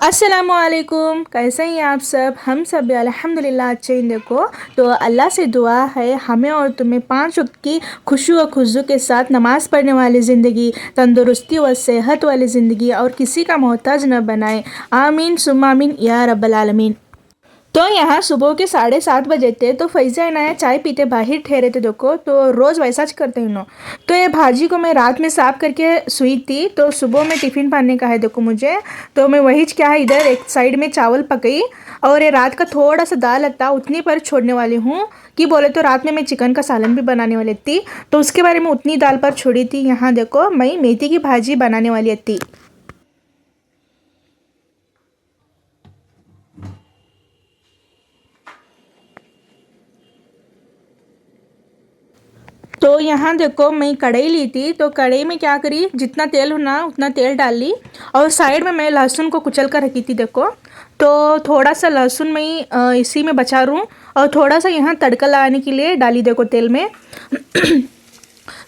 अस्सलामुअलैकुम, कैसे हैं आप सब। हम सब भी अल्हम्दुलिल्लाह अच्छे हैं। देखो, तो अल्लाह से दुआ है हमें और तुम्हें 5 वक्त की खुशी व खुशू के साथ नमाज़ पढ़ने वाली ज़िंदगी, तंदुरुस्ती व सेहत वाली ज़िंदगी और किसी का मोहताज न बनाए। आमीन सुम्मा आमीन या रब्बल आलमीन। तो यहाँ सुबह के 7:30 बजे थे, तो फैज़ा अनाया चाय पीते बाहर ठहरे थे। देखो, तो रोज़ वैसा ही करते हैं उन्होंने। तो ये भाजी को मैं रात में साफ़ करके सुई थी, तो सुबह में टिफ़िन पाने का है देखो मुझे। तो मैं वही क्या है, इधर एक साइड में चावल पकई और ये रात का थोड़ा सा दाल था उतनी पर छोड़ने वाली हूँ। कि बोले तो रात में मैं चिकन का सालन भी बनाने वाली थी, तो उसके बारे में उतनी दाल पर छोड़ी थी। यहाँ देखो, मैं मेथी की भाजी बनाने वाली थी। तो यहाँ देखो, मैं कढ़ाई ली थी, तो कढ़ाई में क्या करी, जितना तेल होना उतना तेल डाल ली और साइड में मैं लहसुन को कुचल कर रखी थी। देखो, तो थोड़ा सा लहसुन मैं इसी में बचा रूँ और थोड़ा सा यहाँ तड़का लगाने के लिए डाली देखो तेल में।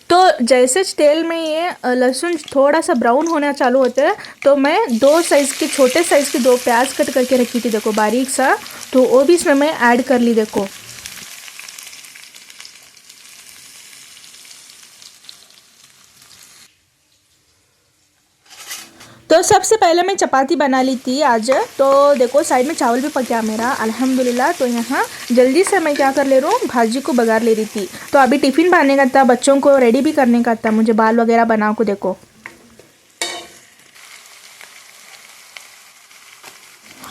तो जैसे तेल में ये लहसुन थोड़ा सा ब्राउन होना चालू होता है, तो मैं दो साइज़ के छोटे साइज़ के दो प्याज कट करके रखी थी देखो बारीक सा, तो वो भी इसमें मैं ऐड कर ली देखो। तो सबसे पहले मैं चपाती बना ली थी आज। तो देखो, साइड में चावल भी पक गया मेरा अल्हम्दुलिल्लाह। तो यहाँ जल्दी से मैं क्या कर ले रहा हूँ, भाजी को बघार ले रही थी। तो अभी टिफ़िन बनाने का था, बच्चों को रेडी भी करने का था, मुझे बाल वगैरह बना को देखो।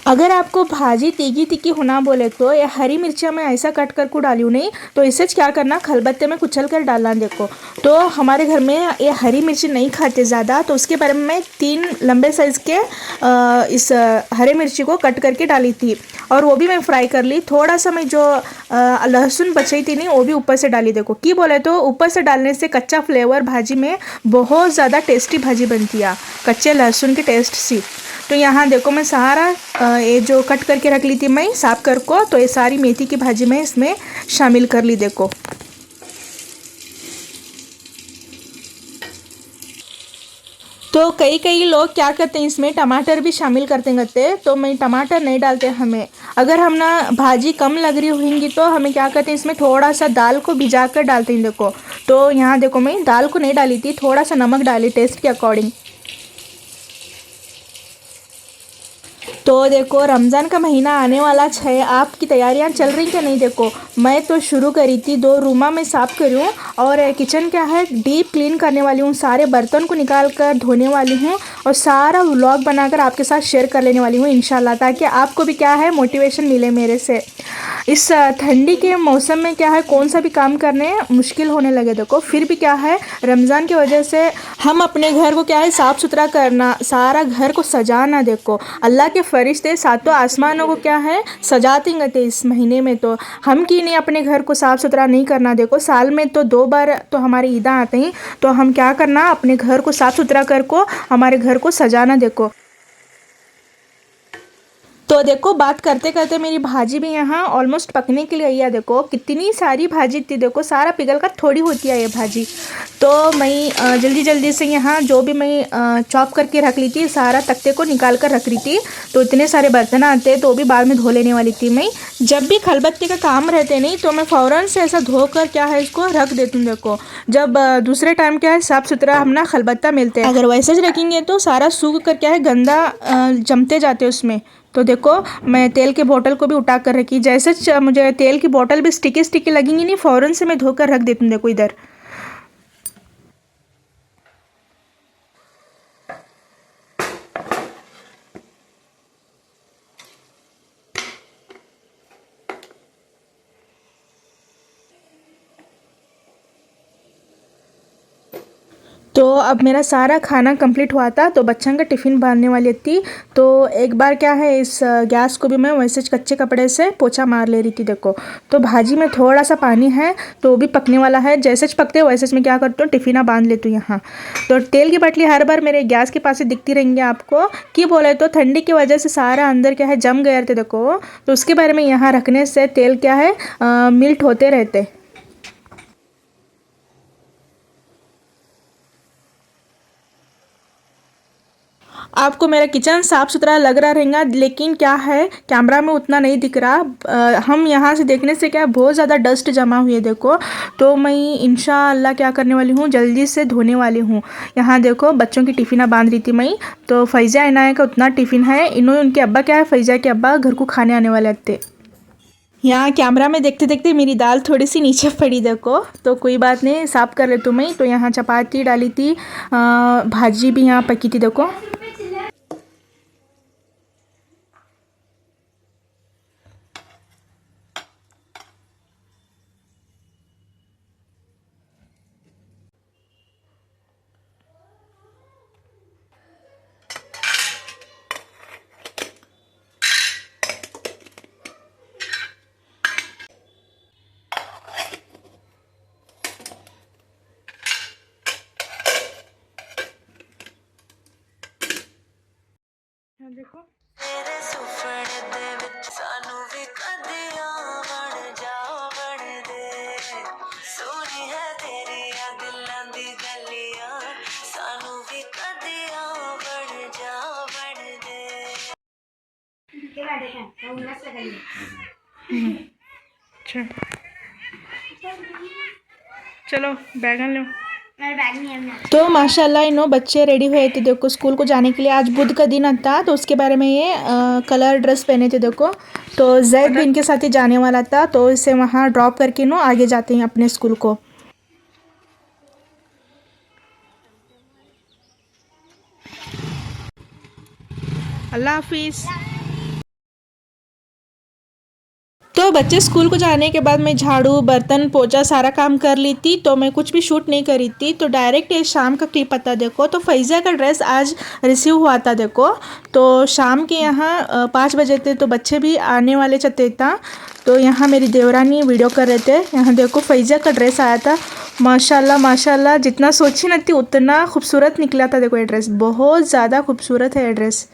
अगर आपको भाजी तीखी तीखी होना बोले तो ये हरी मिर्चियाँ मैं ऐसा कट कर को डाली हूँ नहीं, तो इसे क्या करना, खलबत्ते में कुचल कर डालना देखो। तो हमारे घर में ये हरी मिर्ची नहीं खाते ज़्यादा, तो उसके बारे में मैं 3 लंबे साइज़ के इस हरे मिर्ची को कट करके डाली थी और वो भी मैं फ्राई कर ली। थोड़ा सा मैं जो लहसुन बची थी नहीं, वो भी ऊपर से डाली देखो। की बोले तो ऊपर से डालने से कच्चा फ्लेवर भाजी में बहुत ज़्यादा टेस्टी भाजी बनती है, कच्चे लहसुन की टेस्ट सी। तो यहाँ देखो, मैं सारा ये जो कट करके रख ली थी मैं साफ कर को, तो ये सारी मेथी की भाजी मैं इसमें शामिल कर ली देखो। तो कई कई लोग क्या करते हैं, इसमें टमाटर भी शामिल करते, तो मैं टमाटर नहीं डालते। हमें अगर हम ना भाजी कम लग रही होंगी तो हमें क्या करते हैं, इसमें थोड़ा सा दाल को भिजा कर डालते हैं देखो। तो यहाँ देखो, मैं दाल को नहीं डाली थी, थोड़ा सा नमक डाली टेस्ट के अकॉर्डिंग। तो देखो, रमज़ान का महीना आने वाला है, आपकी तैयारियां चल रही क्या नहीं। देखो, मैं तो शुरू करी थी, 2 रूमा में साफ़ करी हूँ और किचन क्या है डीप क्लीन करने वाली हूँ, सारे बर्तन को निकाल कर धोने वाली हूँ और सारा व्लॉग बनाकर आपके साथ शेयर कर लेने वाली हूँ इंशाल्लाह, ताकि आपको भी क्या है मोटिवेशन मिले मेरे से। इस ठंडी के मौसम में क्या है, कौन सा भी काम करने मुश्किल होने लगे देखो, फिर भी क्या है रमज़ान की वजह से हम अपने घर को क्या है साफ़ सुथरा करना, सारा घर को सजाना। देखो, अल्लाह के फरिश्ते सातों आसमानों को क्या है सजाते गए इस महीने में, तो हम क्यों नहीं अपने घर को साफ़ सुथरा नहीं करना। देखो, साल में तो 2 बार तो हमारी ईदा आते हैं, तो हम क्या करना अपने घर को साफ़ सुथरा कर को हमारे घर को सजाना देखो। तो देखो, बात करते करते मेरी भाजी भी यहाँ ऑलमोस्ट पकने के लिए आई है। देखो कितनी सारी भाजी थी, देखो सारा पिघल कर थोड़ी होती है ये भाजी। तो मैं जल्दी जल्दी से यहाँ जो भी मैं चॉप करके रख ली थी, सारा तख्ते को निकाल कर रख रही थी। तो इतने सारे बर्तन आते हैं, तो भी बाद में धो लेने वाली थी मैं। जब भी खलबत्ते का काम रहते नहीं, तो मैं फ़ौरन से ऐसा धोकर क्या है इसको रख देती हूँ देखो। जब दूसरे टाइम क्या है साफ़ सुथरा हम ना खलबत्ता मिलते हैं, अगर वैसे ही रखेंगे तो सारा सूख कर क्या है गंदा जमते जाते उसमें। तो देखो, मैं तेल के बोतल को भी उठा कर रखी, जैसे मुझे तेल की बोतल भी स्टिकी स्टिकी लगेंगी नहीं, फ़ौरन से मैं धोकर रख देती हूँ देखो इधर। तो अब मेरा सारा खाना कंप्लीट हुआ था, तो बच्चों का टिफ़िन बनने वाली थी। तो एक बार क्या है, इस गैस को भी मैं वैसे कच्चे कपड़े से पोछा मार ले रही थी देखो। तो भाजी में थोड़ा सा पानी है, तो वो भी पकने वाला है। जैसे पकते वैसे मैं क्या करती हूँ टिफ़िना बांध लेती हूँ यहाँ। तो तेल की बटली हर बार मेरे गैस के पास ही दिखती रहेंगी आपको। कि बोले तो ठंडी की वजह से सारा अंदर क्या है जम गए थे देखो, तो उसके बारे में यहाँ रखने से तेल क्या है मिल्ट होते रहते। आपको मेरा किचन साफ़ सुथरा लग रहा रहेगा, लेकिन क्या है कैमरा में उतना नहीं दिख रहा। हम यहाँ से देखने से क्या बहुत ज़्यादा डस्ट जमा हुई है देखो। तो मैं इंशाअल्लाह क्या करने वाली हूँ, जल्दी से धोने वाली हूँ। यहाँ देखो बच्चों की टिफ़िना बांध रही थी मैं। तो फैज़ा इनाया का उतना टिफ़िन है, इन्होंने उनके अब्बा क्या है, फैज़ा के अब्बा घर को खाने आने वाले थे। यहाँ कैमरा में देखते देखते मेरी दाल थोड़ी सी नीचे पड़ी देखो, तो कोई बात नहीं, साफ़ कर ले तुम्हें। तो यहाँ चपाती डाली थी, भाजी भी यहाँ पकी थी देखो। देखो तेरे सुपने दे विच सानू भी कदियां बन जाओ बन दे, सोनी है तेरी दिलां दी गलियां, सानू भी कदियां बन जाओ बन दे। चलो बैगन लो। तो माशाल्लाह इन्हों बच्चे रेडी हुए थे देखो स्कूल को जाने के लिए। आज बुध का दिन था, तो उसके बारे में ये कलर ड्रेस पहने थे देखो। तो जैद भी इनके साथ ही जाने वाला था, तो इसे वहाँ ड्रॉप करके नो आगे जाते हैं अपने स्कूल को। अल्लाह हाफिज़। तो बच्चे स्कूल को जाने के बाद मैं झाड़ू बर्तन पोछा सारा काम कर ली थी, तो मैं कुछ भी शूट नहीं करी थी। तो डायरेक्ट ये शाम का क्लिप आता देखो। तो फैज़ा का ड्रेस आज रिसीव हुआ था देखो। तो शाम के यहाँ 5 बजे थे, तो बच्चे भी आने वाले चलते था। तो यहाँ मेरी देवरानी वीडियो कर रहे थे। यहाँ देखो फैज़ा का ड्रेस आया था, माशाल्लाह माशाल्लाह, जितना सोची न थी उतना खूबसूरत निकला था देखो। ये ड्रेस बहुत ज़्यादा खूबसूरत है ये ड्रेस।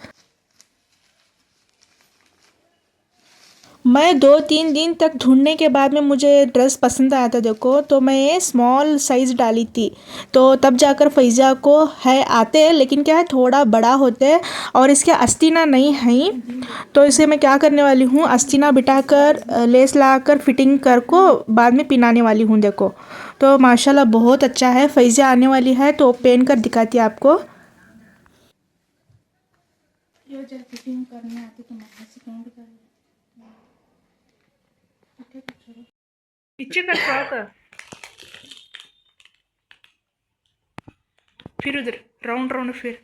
मैं 2-3 दिन तक ढूंढने के बाद में मुझे ड्रेस पसंद आया था देखो। तो मैं ये स्मॉल साइज़ डाली थी, तो तब जाकर फैज़ा को है आते हैं, लेकिन क्या है थोड़ा बड़ा होते हैं और इसके आस्तीना नहीं है। तो इसे मैं क्या करने वाली हूँ, आस्तीना बिठाकर लेस लगाकर फिटिंग कर को बाद में पिनाने वाली हूँ देखो। तो माशाल्लाह बहुत अच्छा है। फैज़ा आने वाली है तो पहन कर दिखाती है आपको। फिटिंग करने आती तो पीछे का फ्रॉक, फिर उधर राउंड राउंड, फिर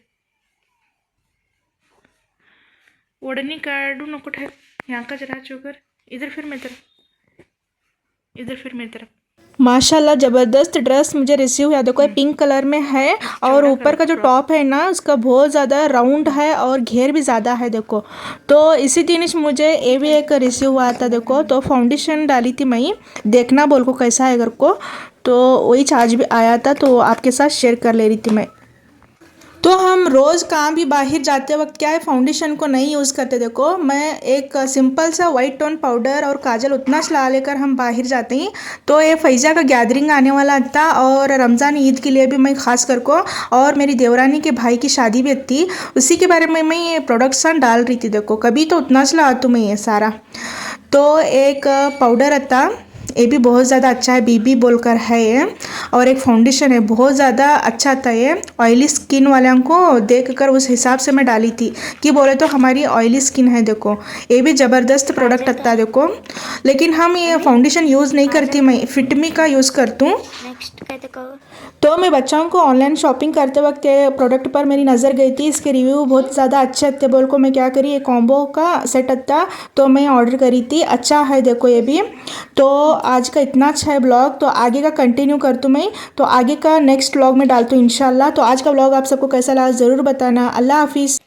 ओढ़नी काढू नको ठेव, यहाँ का जरा चोकर, इधर फिर मेरी तरफ, इधर फिर मेरी तरफ। माशाल्लाह ज़बरदस्त ड्रेस मुझे रिसीव हुआ देखो। पिंक कलर में है और ऊपर का जो टॉप है ना उसका बहुत ज़्यादा राउंड है और घेर भी ज़्यादा है देखो। तो इसी दिन मुझे ये भी एक रिसीव हुआ था देखो। तो फाउंडेशन डाली थी मैं, देखना बोल को कैसा है घर को। तो वही चार्ज भी आया था, तो आपके साथ शेयर कर ले रही थी मैं। तो हम रोज़ कहाँ भी बाहर जाते वक्त क्या है फाउंडेशन को नहीं यूज़ करते देखो। मैं एक सिंपल सा वाइट टोन पाउडर और काजल उतना चला लेकर हम बाहर जाते हैं। तो ये फैज़ा का गैदरिंग आने वाला था और रमज़ान ईद के लिए भी मैं ख़ास कर को, और मेरी देवरानी के भाई की शादी भी थी, उसी के बारे में मैं ये प्रोडक्ट्स डाल रही थी देखो। कभी तो उतना चला तो मैं ये सारा। तो एक पाउडर था, ये भी बहुत ज़्यादा अच्छा है, बीबी बोलकर है ये। और एक फाउंडेशन है बहुत ज़्यादा अच्छा था ये, ऑयली स्किन वालों को देखकर उस हिसाब से मैं डाली थी कि बोले तो हमारी ऑयली स्किन है देखो। ये भी ज़बरदस्त प्रोडक्ट आता है देखो। लेकिन हम ये फाउंडेशन यूज़ नहीं करती, मैं फिटमी का यूज़ करती हूँ। तो मैं बच्चों को ऑनलाइन शॉपिंग करते वक्त ये प्रोडक्ट पर मेरी नज़र गई थी, इसके रिव्यू बहुत ज़्यादा अच्छे थे बोल को मैं क्या करी, ये कॉम्बो का सेट था तो मैं ऑर्डर करी थी। अच्छा है देखो ये भी। तो आज का इतना अच्छा है ब्लॉग, तो आगे का कंटिन्यू कर दूँ मैं, तो आगे का नेक्स्ट ब्लॉग में डालती हूँ इंशाल्लाह। तो आज का ब्लॉग आप सबको कैसा लगा ज़रूर बताना। अल्लाह हाफिज़।